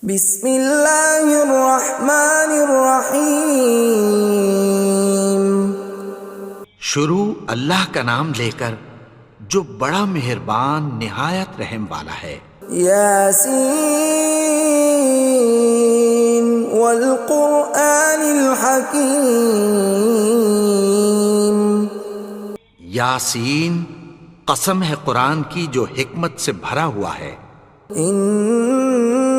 بسم اللہ الرحمن الرحیم۔ شروع اللہ کا نام لے کر جو بڑا مہربان نہایت رحم والا ہے۔ یاسین والقرآن الحکیم۔ یاسین، قسم ہے قرآن کی جو حکمت سے بھرا ہوا ہے۔ انک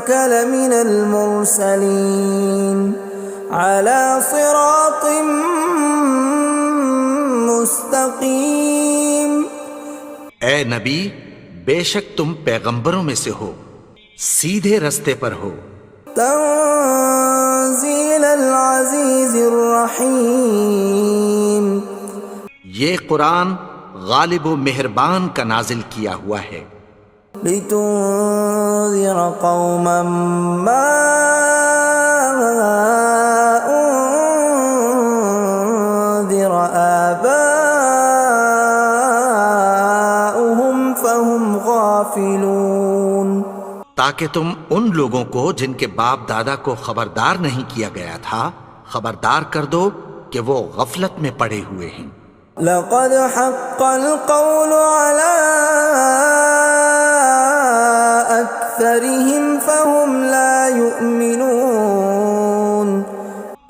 لمن المرسلین علی صراط مستقیم۔ اے نبی، بے شک تم پیغمبروں میں سے ہو، سیدھے رستے پر ہو۔ تنزیل العزیز الرحیم۔ یہ قرآن غالب و مہربان کا نازل کیا ہوا ہے۔ لتنذر قوما ما انذر آباؤهم فهم غافلون۔ تاکہ تم ان لوگوں کو جن کے باپ دادا کو خبردار نہیں کیا گیا تھا خبردار کر دو کہ وہ غفلت میں پڑے ہوئے ہیں۔ لقد حق القول على أكثرهم فهم لا يؤمنون۔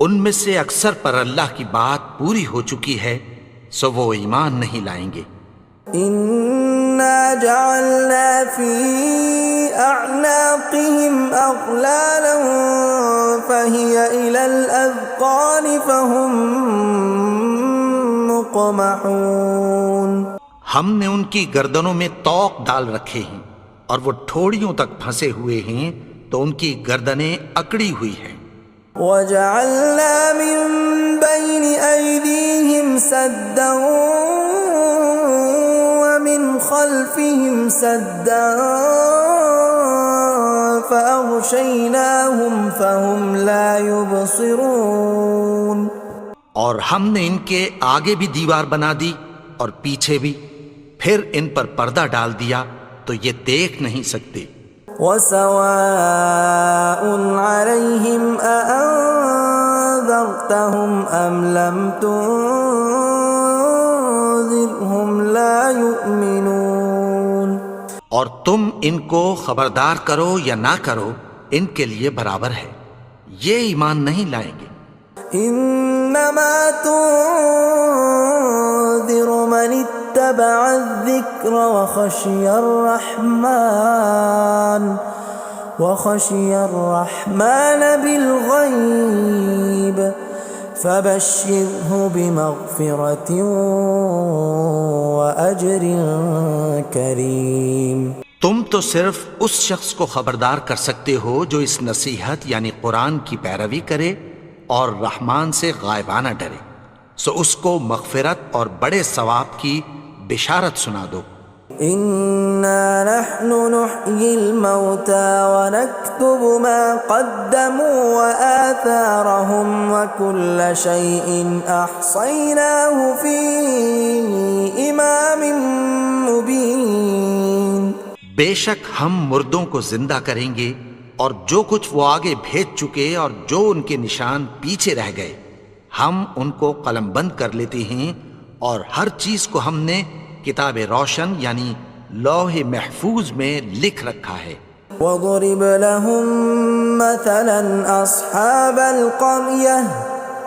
ان میں سے اکثر پر اللہ کی بات پوری ہو چکی ہے سو وہ ایمان نہیں لائیں گے۔ إنا جعلنا في أعناقهم أغلالا فهي إلى الأذقان فهم مقمحون۔ ہم نے ان کی گردنوں میں طوق ڈال رکھے ہیں اور وہ ٹھوڑیوں تک پھنسے ہوئے ہیں تو ان کی گردنیں اکڑی ہوئی ہیں۔ وَجَعَلْنَا مِن بَيْنِ أَيْدِيهِمْ سَدًّا وَمِنْ خَلْفِهِمْ سَدًّا فَأَغْشَيْنَاهُمْ فَهُمْ لَا يُبْصِرُونَ۔ اور ہم نے ان کے آگے بھی دیوار بنا دی اور پیچھے بھی، پھر ان پر پردہ ڈال دیا تو یہ دیکھ نہیں سکتے۔ وَسَوَاءٌ عَلَيْهِمْ أَأَنذَرْتَهُمْ أَمْ لَمْ تُنذِرْهُمْ لَا يُؤْمِنُونَ۔ اور تم ان کو خبردار کرو یا نہ کرو ان کے لیے برابر ہے، یہ ایمان نہیں لائیں گے۔ انما تنذر من اتبع الذکر وخشی الرحمن بالغیب فبشرہ بمغفرۃ واجر کریم۔ تم تو صرف اس شخص کو خبردار کر سکتے ہو جو اس نصیحت یعنی قرآن کی پیروی کرے اور رحمان سے غائبانہ ڈرے، سو اس کو مغفرت اور بڑے ثواب کی بشارت سنا دو۔ اِنَّا نَحْنُ نُحْيِي الْمَوْتَى وَنَكْتُبُ مَا قَدَّمُوا وَآثَارَهُمْ وَكُلَّ شَيْءٍ أَحْصَيْنَاهُ فِي إِمَامٍ مُبِينٍ۔ بے شک ہم مردوں کو زندہ کریں گے اور جو کچھ وہ آگے بھیج چکے اور جو ان کے نشان پیچھے رہ گئے ہم ان کو قلم بند کر لیتے ہیں، اور ہر چیز کو ہم نے کتاب روشن یعنی لوح محفوظ میں لکھ رکھا ہے۔ وَضُرِبْ لَهُم مَّثَلًا أَصْحَابَ الْقَرْيَةِ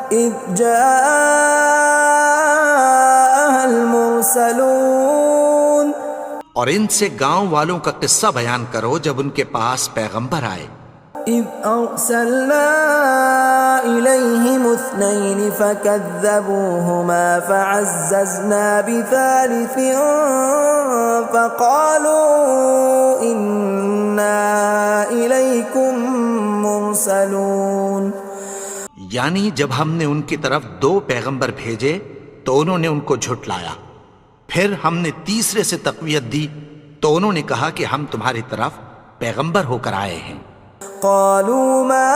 إِذْ جَاءَهَا الْمُرْسَلُونَ۔ اور ان سے گاؤں والوں کا قصہ بیان کرو جب ان کے پاس پیغمبر آئے۔ إِذْ أَرْسَلْنَا إِلَيْهِمُ اثْنَيْنِ فَكَذَّبُوهُمَا فَعَزَّزْنَا بِثَالِثٍ فَقَالُوا إِنَّا إِلَيْكُمْ مُرْسَلُونَ۔ یعنی جب ہم نے ان کی طرف دو پیغمبر بھیجے تو انہوں نے ان کو جھٹلایا، پھر ہم نے تیسرے سے تقویت دی تو انہوں نے کہا کہ ہم تمہاری طرف پیغمبر ہو کر آئے ہیں۔ قالوا ما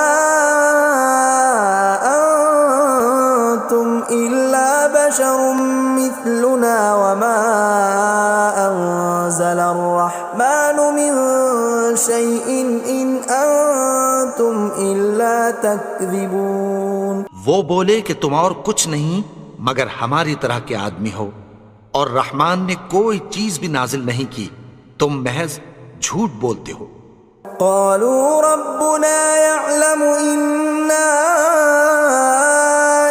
انتم الا بشر مثلنا وما انزل الرحمن من شيء إن أنتم إلا تكذبون. وہ بولے کہ تم اور کچھ نہیں مگر ہماری طرح کے آدمی ہو، اور رحمان نے کوئی چیز بھی نازل نہیں کی، تم محض جھوٹ بولتے ہو. قالوا ربنا يعلم إنا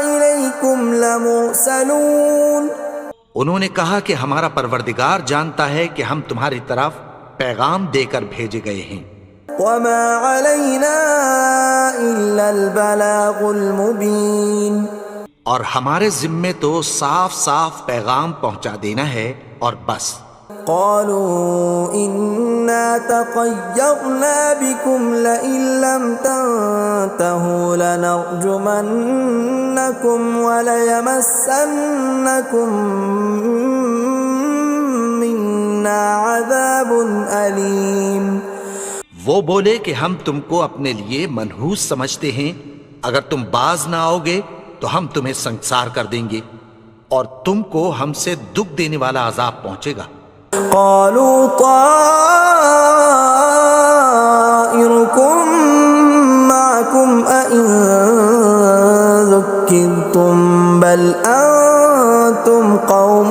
إليكم لمرسلون. انہوں نے کہا کہ ہمارا پروردگار جانتا ہے کہ ہم تمہاری طرف پیغام دے کر بھیجے گئے ہیں. وما علينا إلا البلاغ المبين. اور ہمارے ذمے تو صاف صاف پیغام پہنچا دینا ہے اور بس. قالوا إنا تطيرنا بكم لئن لم تنتهوا لنرجمنكم وليمسنكم منا عذاب أليم. وہ بولے کہ ہم تم کو اپنے لیے منحوس سمجھتے ہیں، اگر تم باز نہ آؤ گے تو ہم تمہیں سنسار کر دیں گے اور تم کو ہم سے دکھ دینے والا عذاب پہنچے گا. قالوا طائركم معكم أئن ذكرتم بل أنتم قوم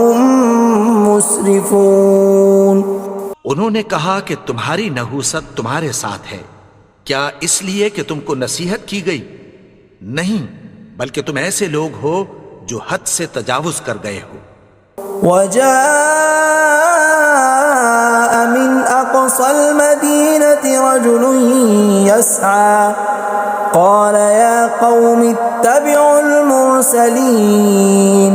مسرفون. انہوں نے کہا کہ تمہاری نحوست تمہارے ساتھ ہے، کیا اس لیے کہ تم کو نصیحت کی گئی؟ نہیں، بلکہ تم ایسے لوگ ہو جو حد سے تجاوز کر گئے ہو. وجاء من أقصى المدينة رجل يسعى قال يا قوم اتبعوا المرسلين.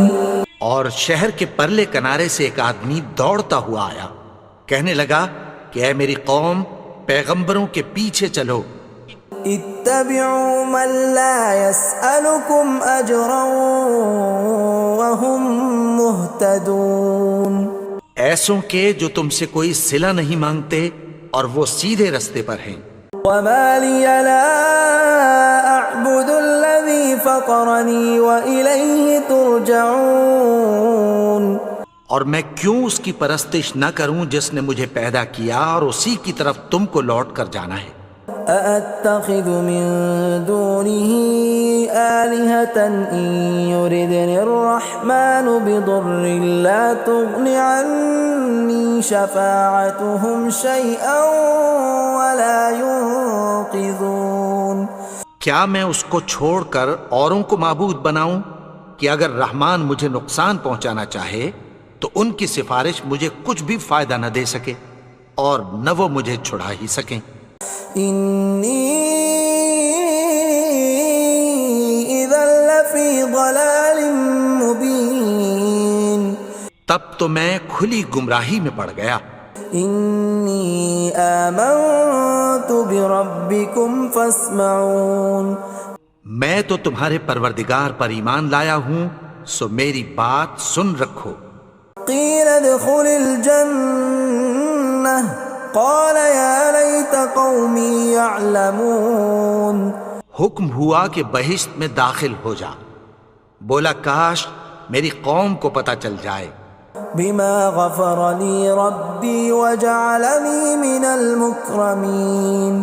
اور شہر کے پرلے کنارے سے ایک آدمی دوڑتا ہوا آیا، کہنے لگا کہ اے میری قوم، پیغمبروں کے پیچھے چلو. اتبعوا من لا يسألكم أجرا وهم مهتدون. ایسوں کے جو تم سے کوئی صلہ نہیں مانگتے اور وہ سیدھے رستے پر ہیں. وما لي لا أعبد الذي فطرني وإليه ترجعون. اور میں کیوں اس کی پرستش نہ کروں جس نے مجھے پیدا کیا اور اسی کی طرف تم کو لوٹ کر جانا ہے. أأتخذ من دونه آلهة إن يردني الرحمن بضر لا تغن عني شفاعتهم شيئا ولا ينقذون. کیا میں اس کو چھوڑ کر اوروں کو معبود بناؤں کہ اگر رحمان مجھے نقصان پہنچانا چاہے تو ان کی سفارش مجھے کچھ بھی فائدہ نہ دے سکے اور نہ وہ مجھے چھڑا ہی سکیں. إني إذا لفي ضلال مبين. تب تو میں کھلی گمراہی میں پڑ گیا. إني آمنت بربكم فاسمعون. میں تو تمہارے پروردگار پر ایمان لایا ہوں، سو میری بات سن رکھو. قيل ادخل الجنة قال يا ليت قومي يعلمون. حکم ہوا کہ بہشت میں داخل ہو جا. بولا کاش میری قوم کو پتہ چل جائے. بما غفر لي ربي وجعلني من المكرمين.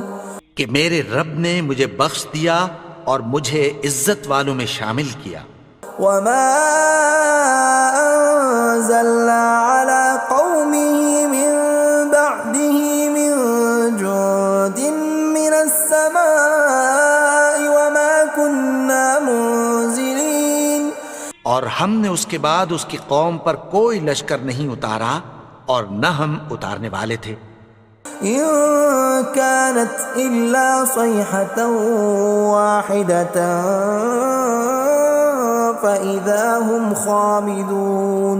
کہ میرے رب نے مجھے بخش دیا اور مجھے عزت والوں میں شامل کیا. وما أنزلنا على قومه من بعده من جند من السماء وما كنا منزلين. اور ہم نے اس کے بعد اس کی قوم پر کوئی لشکر نہیں اتارا اور نہ ہم اتارنے والے تھے. إن كانت إلا صيحة واحدة فإذا هم خامدون.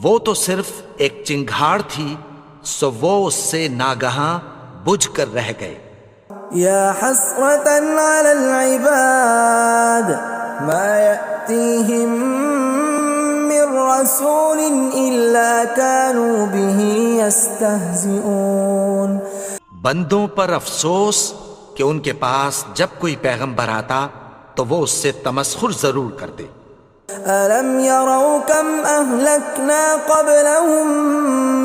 وہ تو صرف ایک چنگھاڑ تھی، سو وہ اس سے ناگہاں بجھ کر رہ گئے. يا حسرة على العباد ما يأتيهم من رسول إلا كانوا به يستهزئون. بندوں پر افسوس کہ ان کے پاس جب کوئی پیغمبر آتا تو وہ اس سے تمسخر ضرور کرتے. ألم يروا كم أهلكنا قبلهم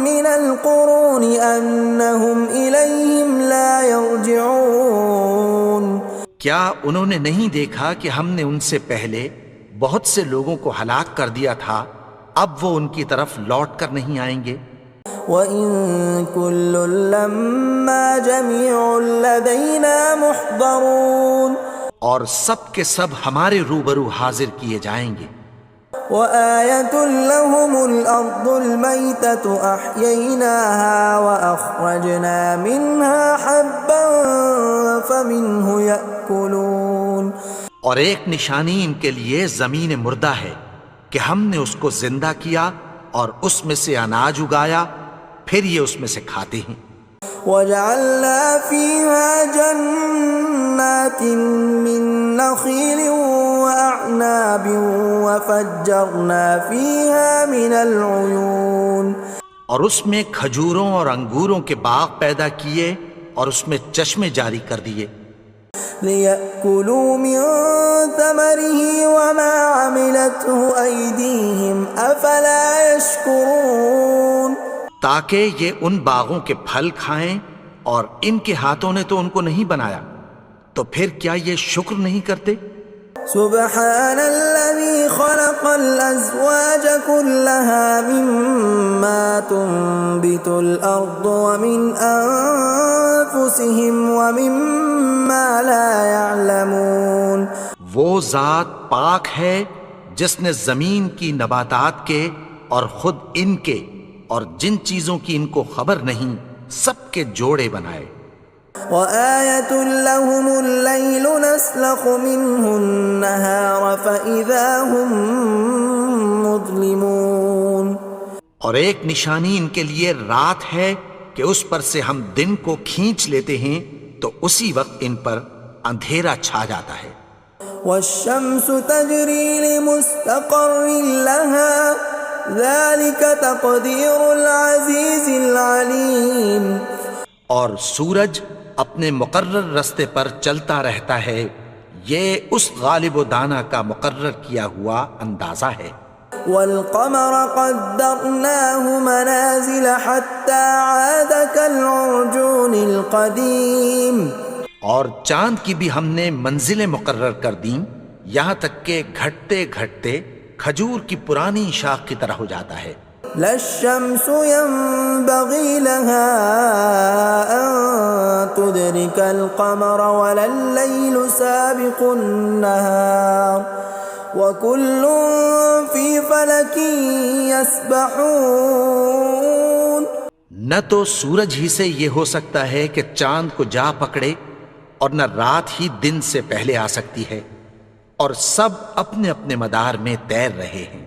من القرون أنهم إليهم لا يرجعون کیا انہوں نے نہیں دیکھا کہ ہم نے ان سے پہلے بہت سے لوگوں کو ہلاک کر دیا تھا، اب وہ ان کی طرف لوٹ کر نہیں آئیں گے؟ وَإِن كُلٌّ لَّمَّا جَمِيعٌ لَّدَيْنَا مُحْضَرُونَ اور سب کے سب ہمارے روبرو حاضر کیے جائیں گے۔ وَآيَةٌ لَّهُمُ الْأَرْضُ الْمَيْتَةُ أَحْيَيْنَاهَا وَأَخْرَجْنَا مِنْهَا حَبًّا فَمِنْهُ يَأْكُلُونَ اور ایک نشانی ان کے لیے زمین مردہ ہے کہ ہم نے اس کو زندہ کیا اور اس میں سے اناج اگایا، پھر یہ اس میں سے کھاتے ہیں۔ وَجَعَلْنَا فِيهَا جَنَّاتٍ مِّن نَّخِيلٍ وَأَعْنَابٍ وَفَجَّرْنَا فِيهَا مِنَ الْعُيُونِ اور اس میں کھجوروں اور انگوروں کے باغ پیدا کیے اور اس میں چشمے جاری کر دیے، لِيَأْكُلُوا مِن ثَمَرِهِ وَمَا عَمِلَتْهُ أَيْدِيهِمْ أَفَلَا يَشْكُرُونَ تاکہ یہ ان باغوں کے پھل کھائیں، اور ان کے ہاتھوں نے تو ان کو نہیں بنایا، تو پھر کیا یہ شکر نہیں کرتے؟ سبحان الذي خلق الأزواج كلها مما تنبت الأرض ومن أنفسهم ومما لا يعلمون وہ ذات پاک ہے جس نے زمین کی نباتات کے اور خود ان کے اور جن چیزوں کی ان کو خبر نہیں سب کے جوڑے بنائے۔ وَآيَةٌ لَّهُمُ اللَّيْلُ نَسْلَخُ مِنْهُ النَّهَارَ فَإِذَا هُم مُظْلِمُونَ اور ایک نشانی ان کے لیے رات ہے کہ اس پر سے ہم دن کو کھینچ لیتے ہیں تو اسی وقت ان پر اندھیرا چھا جاتا ہے۔ وَالشَّمْسُ تَجْرِي لِمُسْتَقَرٍّ لَّهَا ذَلِكَ تَقْدِيرُ الْعَزِيزِ الْعَلِيمِ اور سورج اپنے مقرر رستے پر چلتا رہتا ہے، یہ اس غالب و دانا کا مقرر کیا ہوا اندازہ ہے۔ وَالْقَمَرَ قَدَّرْنَاهُ مَنَازِلَ حَتَّى عَادَ كَالْعُرْجُونِ الْقَدِيمِ اور چاند کی بھی ہم نے منزلیں مقرر کر دیں، یہاں تک کہ گھٹتے گھٹتے کھجور کی پرانی شاخ کی طرح ہو جاتا ہے۔ لا الشمس ينبغي لها أن تدرك القمر ولا الليل سابق النهار وكل في فلك يسبحون نہ تو سورج ہی سے یہ ہو سکتا ہے کہ چاند کو جا پکڑے، اور نہ رات ہی دن سے پہلے آ سکتی ہے، اور سب اپنے اپنے مدار میں تیر رہے ہیں۔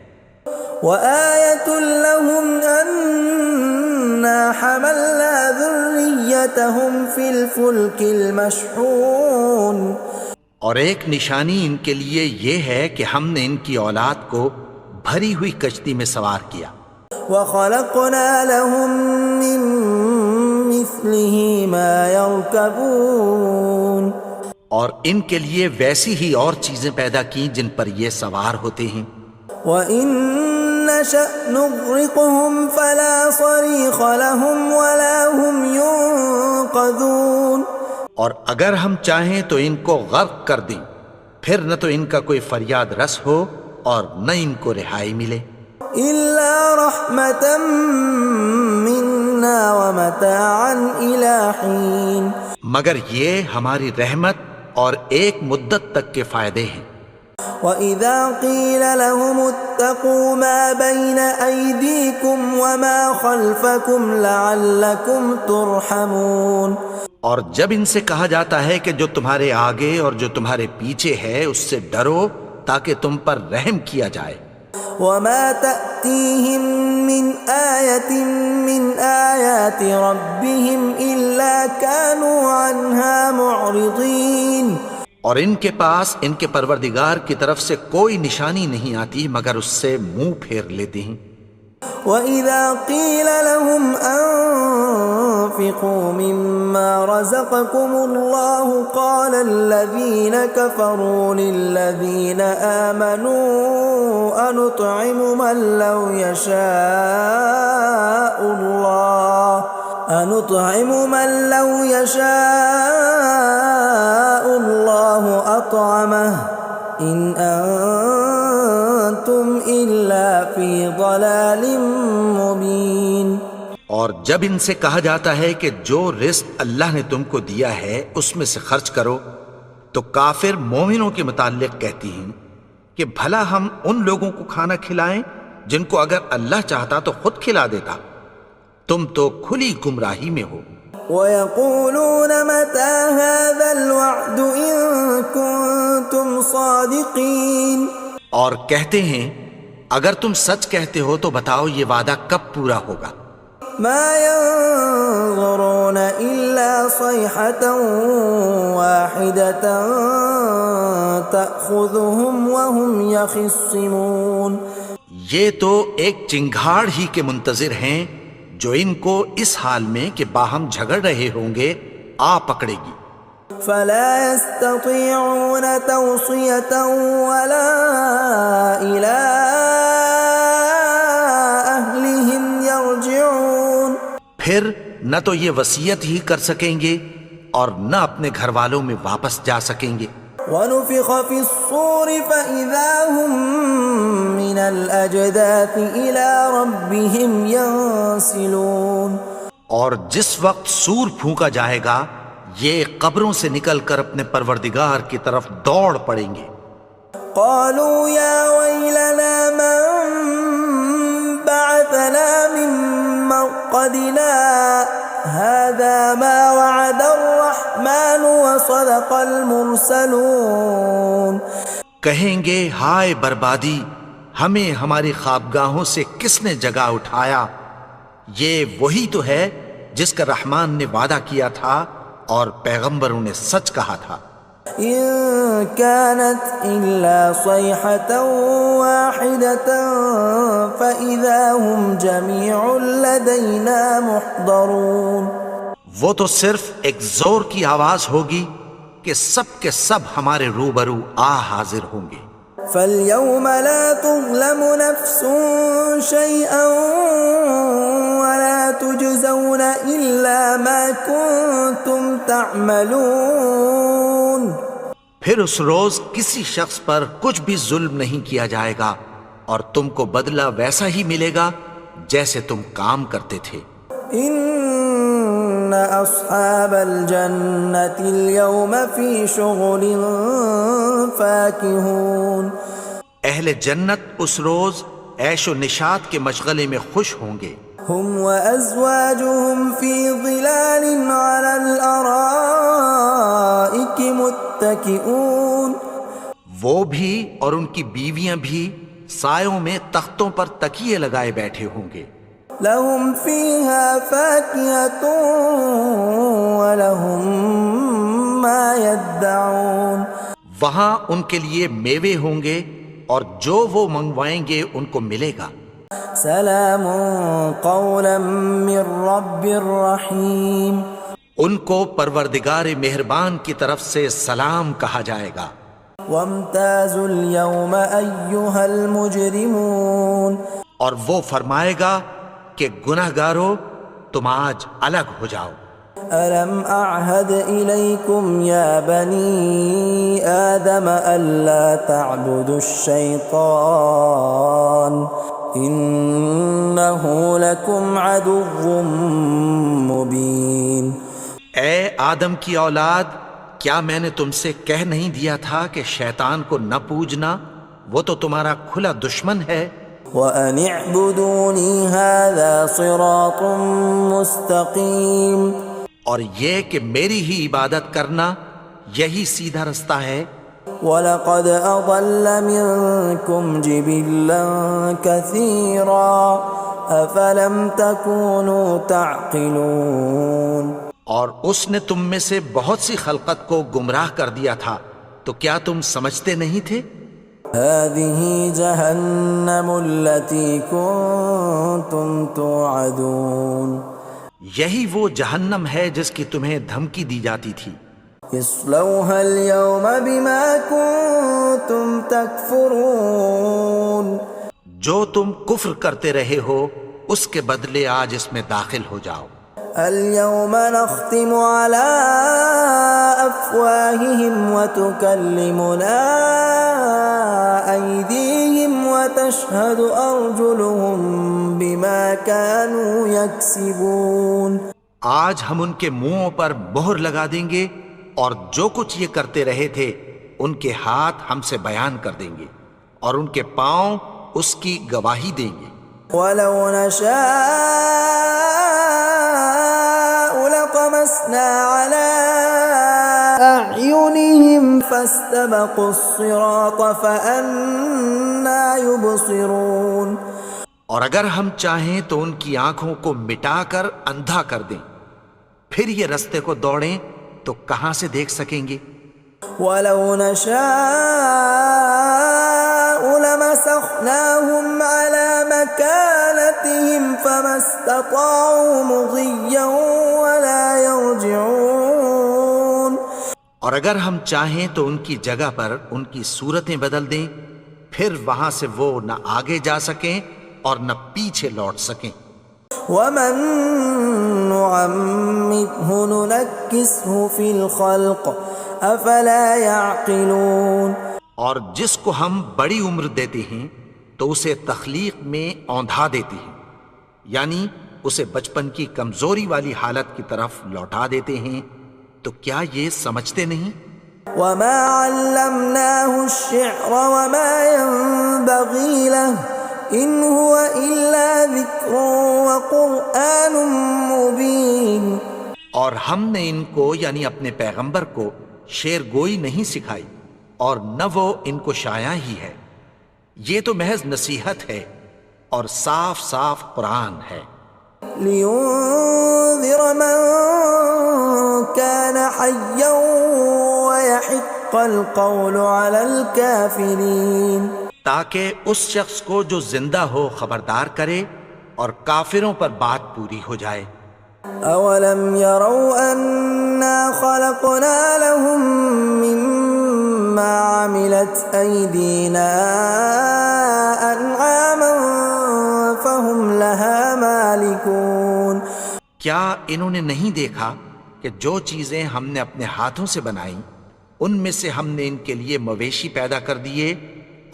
وَآيَةٌ لَّهُمْ أَنَّا حَمَلْنَا ذُرِّيَّتَهُمْ فِي الْفُلْكِ الْمَشْحُونِ اور ایک نشانی ان کے لیے یہ ہے کہ ہم نے ان کی اولاد کو بھری ہوئی کشتی میں سوار کیا۔ وَخَلَقْنَا لَهُم مِّن مِّثْلِهِ مَا يَرْكَبُونَ اور ان کے لیے ویسی ہی اور چیزیں پیدا کی جن پر یہ سوار ہوتے ہیں۔ وَإِن نَّشَأْ نُغْرِقْهُمْ فَلَا صَرِيخَ لَهُمْ وَلَا هُمْ يُنقَذُونَ اور اگر ہم چاہیں تو ان کو غرق کر دیں، پھر نہ تو ان کا کوئی فریاد رس ہو اور نہ ان کو رہائی ملے۔ إِلَّا رَحْمَةً مِّنَّا وَمَتَاعًا إِلَىٰ حِينٍ مگر یہ ہماری رحمت اور ایک مدت تک کے فائدے ہیں۔ وَإِذَا قِيلَ لَهُمُ اتَّقُوا مَا بَيْنَ أَيْدِيكُمْ وَمَا خَلْفَكُمْ لَعَلَّكُمْ تُرْحَمُونَ اور جب ان سے کہا جاتا ہے کہ جو تمہارے آگے اور جو تمہارے پیچھے ہے اس سے ڈرو تاکہ تم پر رحم کیا جائے۔ وَمَا تَأْتِيهِم مِّنْ آيَةٍ مِّنْ آيَاتِ رَبِّهِمْ إِلَّا كَانُوا عَنْهَا مُعْرِضِينَ اور ان کے پاس ان کے پروردگار کی طرف سے کوئی نشانی نہیں آتی مگر اس سے منہ پھیر لیتے ہیں۔ وَإِذَا قِيلَ لَهُمْ وأنفقوا مما رزقكم الله قال الذين كفروا للذين آمنوا أنطعم من لو يشاء الله أطعمه إن أنتم إلا في ضلال مبين۔ اور جب ان سے کہا جاتا ہے کہ جو رزق اللہ نے تم کو دیا ہے اس میں سے خرچ کرو، تو کافر مومنوں کے متعلق کہتی ہیں کہ بھلا ہم ان لوگوں کو کھانا کھلائیں جن کو اگر اللہ چاہتا تو خود کھلا دیتا، تم تو کھلی گمراہی میں ہو۔ وَيَقُولُونَ مَتَى هَذَا الْوَعْدُ إِن كُنتُمْ صَادِقِينَ، اور کہتے ہیں اگر تم سچ کہتے ہو تو بتاؤ یہ وعدہ کب پورا ہوگا۔ مَا يَنظُرُونَ إِلَّا صَيْحَةً وَاحِدَةً تَأْخُذُهُمْ وَهُمْ يَخِصِّمُونَ، یہ تو ایک چنگھاڑ ہی کے منتظر ہیں جو ان کو اس حال میں کہ باہم جھگڑ رہے ہوں گے آ پکڑے گی۔ فَلَا يَسْتَطِيعُونَ تَوْصِيَةً وَلَا إِلَىٰ أَهْلِهِمْ يَرْجِعُونَ، پھر نہ تو یہ وصیت ہی کر سکیں گے اور نہ اپنے گھر والوں میں واپس جا سکیں گے۔ وَنُفِخَ فِي الصُّورِ فَإِذَا هُم مِّنَ الْأَجْدَاثِ إِلَىٰ رَبِّهِمْ يَنسِلُونَ، اور جس وقت سور پھونکا جائے گا یہ قبروں سے نکل کر اپنے پروردگار کی طرف دوڑ پڑیں گے۔ قالوا يا ويلنا من بعثنا من مرقدنا هذا ما وعد الرحمن وصدق المرسلون، کہیں گے ہائے بربادی، ہمیں ہماری خوابگاہوں سے کس نے جگا اٹھایا، یہ وہی تو ہے جس کا رحمان نے وعدہ کیا تھا اور پیغمبروں نے سچ کہا تھا۔ إن كانت إلا صيحة واحدة فإذا هم جميع لدينا محضرون، وہ تو صرف ایک زور کی آواز ہوگی کہ سب کے سب ہمارے روبرو آ حاضر ہوں گے۔ فاليوم لا تظلم نفس شيئا ولا تجزون إلا ما كنتم تعملون، پھر اس روز کسی شخص پر کچھ بھی ظلم نہیں کیا جائے گا اور تم کو بدلہ ویسا ہی ملے گا جیسے تم کام کرتے تھے۔ ان اصحاب الجنة اليوم في شغل فاكهون، اہل جنت اس روز عیش و نشاط کے مشغلے میں خوش ہوں گے۔ هم وازواجهم في ظلال على الارائك متكئون، وہ بھی اور ان کی بیویاں بھی سایوں میں تختوں پر تکیے لگائے بیٹھے ہوں گے۔ لهم فيها فاكهة ولهم ما يدعون، وہاں ان کے لیے میوے ہوں گے اور جو وہ منگوائیں گے ان کو ملے گا۔ سلام قولا من رب رحیم، ان کو پروردگار مہربان کی طرف سے سلام کہا جائے گا۔ وامتازوا اليوم ایھا المجرمون، اور وہ فرمائے گا کہ گنہگارو تم آج الگ ہو جاؤ۔ ألم أعهد إليكم يا بني آدم ألا تعبدوا الشيطان إنه لكم عدو مبين۔ اے آدم کی اولاد، کیا میں نے تم سے کہہ نہیں دیا تھا کہ شیطان کو نہ پوجنا، وہ تو تمہارا کھلا دشمن ہے۔ وَأَنِ اعْبُدُونِي هَذَا صِرَاطٌ مُسْتَقِيمٌ، اور یہ کہ میری ہی عبادت کرنا یہی سیدھا رستہ ہے۔ وَلَقَدْ أَضَلَّ مِنْكُمْ جِبِلًّا كَثِيرًا أَفَلَمْ تَكُونُوا تَعْقِلُونَ، اور اس نے تم میں سے بہت سی خلقت کو گمراہ کر دیا تھا، تو کیا تم سمجھتے نہیں تھے؟ هَذِهِ جَهَنَّمُ الَّتِي كُنْتُمْ تُوعَدُونَ، یہی وہ جہنم ہے جس کی تمہیں دھمکی دی جاتی تھی. اصلوها اليوم بما كنتم تكفرون. جو تم کفر کرتے رہے ہو اس کے بدلے آج اس میں داخل ہو جاؤ. اليوم نختم على أفواههم وتكلمنا أيديهم وتشهد أرجلهم بما كانوا يكسبون. آج ہم ان کے منہوں پر مہر لگا دیں گے اور جو کچھ یہ کرتے رہے تھے ان کے ہاتھ ہم سے بیان کر دیں گے اور ان کے پاؤں اس کی گواہی دیں گے. ولو نشاء لطمسنا على أعينهم فاستبقوا الصراط فأنى يبصرون. اور اگر ہم چاہیں تو ان کی آنکھوں کو مٹا کر اندھا کر دیں، پھر یہ رستے کو دوڑیں تو کہاں سے دیکھ سکیں گے. ولو نشاء لمسخناهم على مكانتهم فما استطاعوا مضيا ولا يرجعون. اور اگر ہم چاہیں تو ان کی جگہ پر ان کی صورتیں بدل دیں، پھر وہاں سے وہ نہ آگے جا سکیں اور نہ پیچھے لوٹ سکیں. ومن نعمره ننكسه في الخلق افلا يعقلون. اور جس کو ہم بڑی عمر دیتے ہیں تو اسے تخلیق میں اوندھا دیتے ہیں، یعنی اسے بچپن کی کمزوری والی حالت کی طرف لوٹا دیتے ہیں. تو کیا یہ سمجھتے نہیں؟ وما علمناه الشعر وما ينبغي له ان هو الا ذکر وقرآن مبین. اور ہم نے ان کو یعنی اپنے پیغمبر کو شعر گوئی نہیں سکھائی اور نہ وہ ان کو شایع ہی ہے، یہ تو محض نصیحت ہے اور صاف صاف قرآن ہے. لینذر من كان حیا ويحق القول على الكافرین. تاکہ اس شخص کو جو زندہ ہو خبردار کرے اور کافروں پر بات پوری ہو جائے. اولم يروا انا خلقنا لهم مما عملت ايدينا انعاما فهم لها مالكون. کیا انہوں نے نہیں دیکھا کہ جو چیزیں ہم نے اپنے ہاتھوں سے بنائیں ان میں سے ہم نے ان کے لیے مویشی پیدا کر دیے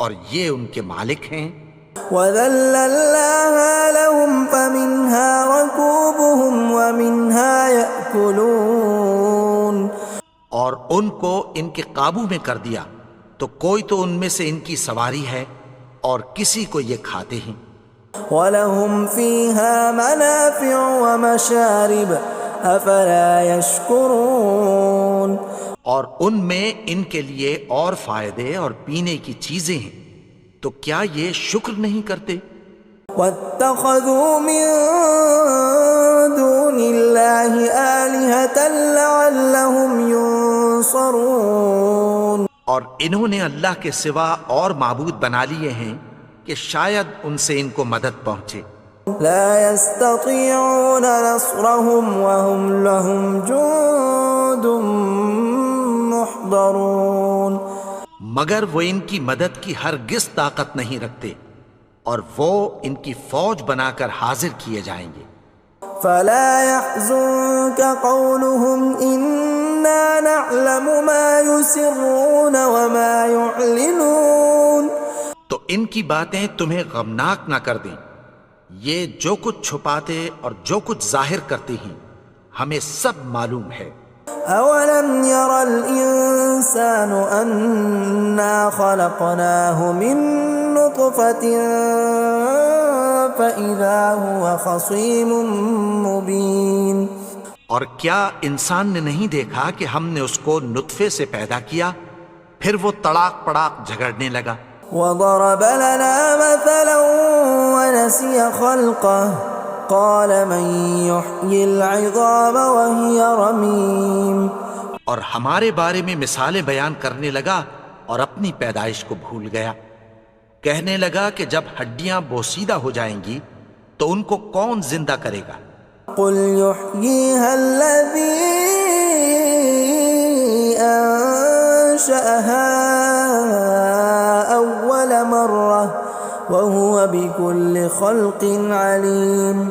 اور یہ ان کے مالک ہیں. وَذَلَّلْنَاهَا لَهُمْ فَمِنْهَا رَكُوبُهُمْ وَمِنْهَا يَأْكُلُونَ. اور ان کو ان کے قابو میں کر دیا تو کوئی تو ان میں سے ان کی سواری ہے اور کسی کو یہ کھاتے ہیں. وَلَهُمْ فِيهَا مَنَافِعُ وَمَشَارِبُ أَفَلَا يَشْكُرُونَ. اور ان میں ان کے لیے اور فائدے اور پینے کی چیزیں ہیں، تو کیا یہ شکر نہیں کرتے؟ وَاتَّخَذُوا مِن دُونِ اللَّهِ آلِهَةً لَعَلَّهُمْ يُنصَرُونَ. اور انہوں نے اللہ کے سوا اور معبود بنا لیے ہیں کہ شاید ان سے ان کو مدد پہنچے. لا يستطيعون نصرهم وهم لهم جند محضرون. مگر وہ ان کی مدد کی ہرگز طاقت نہیں رکھتے اور وہ ان کی فوج بنا کر حاضر کیے جائیں گے. فلا يحزنك قولهم إنا نعلم ما يسرون وما يعلنون. تو ان کی باتیں تمہیں غمناک نہ کر دیں، یہ جو کچھ چھپاتے اور جو کچھ ظاہر کرتے ہیں ہمیں سب معلوم ہے. اولم ير الانسان انا خلقناه من نطفة فاذا هو خصيم مبين. اور کیا انسان نے نہیں دیکھا کہ ہم نے اس کو نطفے سے پیدا کیا پھر وہ تڑاک پڑاک جھگڑنے لگا. وضرب لنا مثلا ونسي خلقه قال من يحيي العظام وهي رميم. اور ہمارے بارے میں مثالیں بیان کرنے لگا اور اپنی پیدائش کو بھول گیا. کہنے لگا کہ جب ہڈیاں بوسیدہ ہو جائیں گی تو ان کو کون زندہ کرے گا قل يحييها الذي أنشأها أول مرة وهو بكل خلق عليم।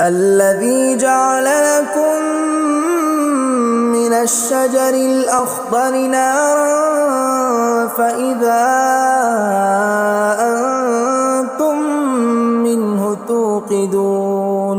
الذي جعل لكم من الشجر الأخضر نارا فإذا أنتم منه توقدون।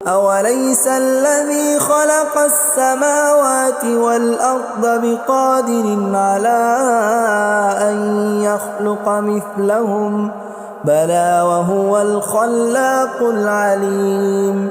أوليس الذي خلق السماوات والأرض بقادر على أن يخلق مثلهم بلى وهو الخلاق العليم।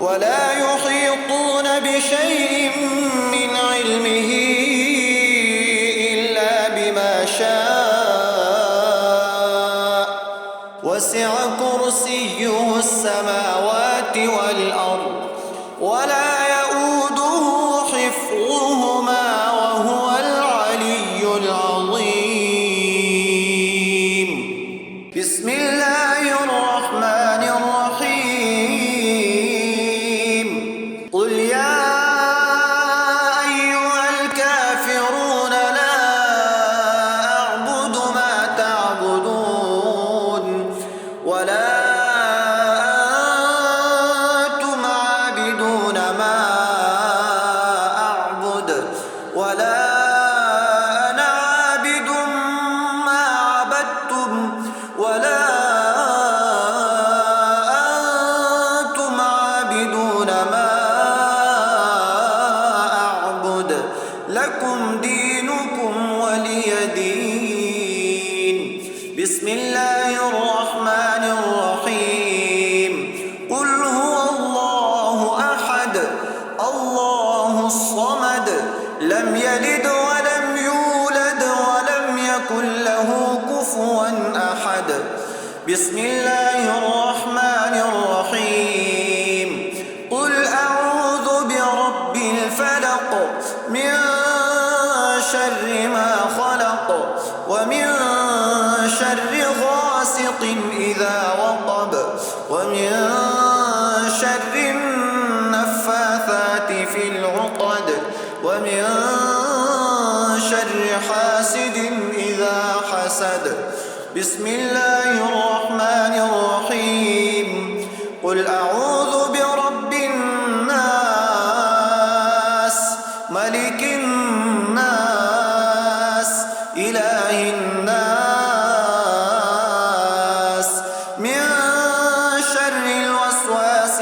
ولا يحيطون بشيء من علمه إلا بما شاء وسع كرسيه السماوات والأرض ولا يؤوده حفظهما وهو العلي العظيم. بسم الله الرحمن الرحيم. قل يا أيها الكافرون لا أعبد ما تعبدون ولا أنتم عابدون ما أعبد ولا أنا عابد ما عبدتم ولا أنتم عابدون ما أعبد لكم دينكم ولي دين. بسم الله الرحمن الرحيم. قل هو الله أحد الله الصمد لم يلد ولم يولد ولم يكن له كفوا أحد. بسم الله الرحمن الرحيم. قل أعوذ برب الفلق من شر ما خلق ومن شر غاسق إذا وقب ومن شر النفاثات في العقد ومن شر حاسد إذا حسد. بسم الله الرحمن الرحيم. قل أعوذ برب الناس ملك الناس إله الناس من شر الوسواس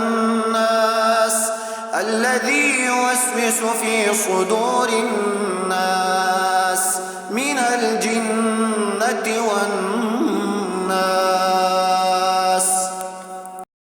الناس الذي يوسوس في صدور الناس من الجنة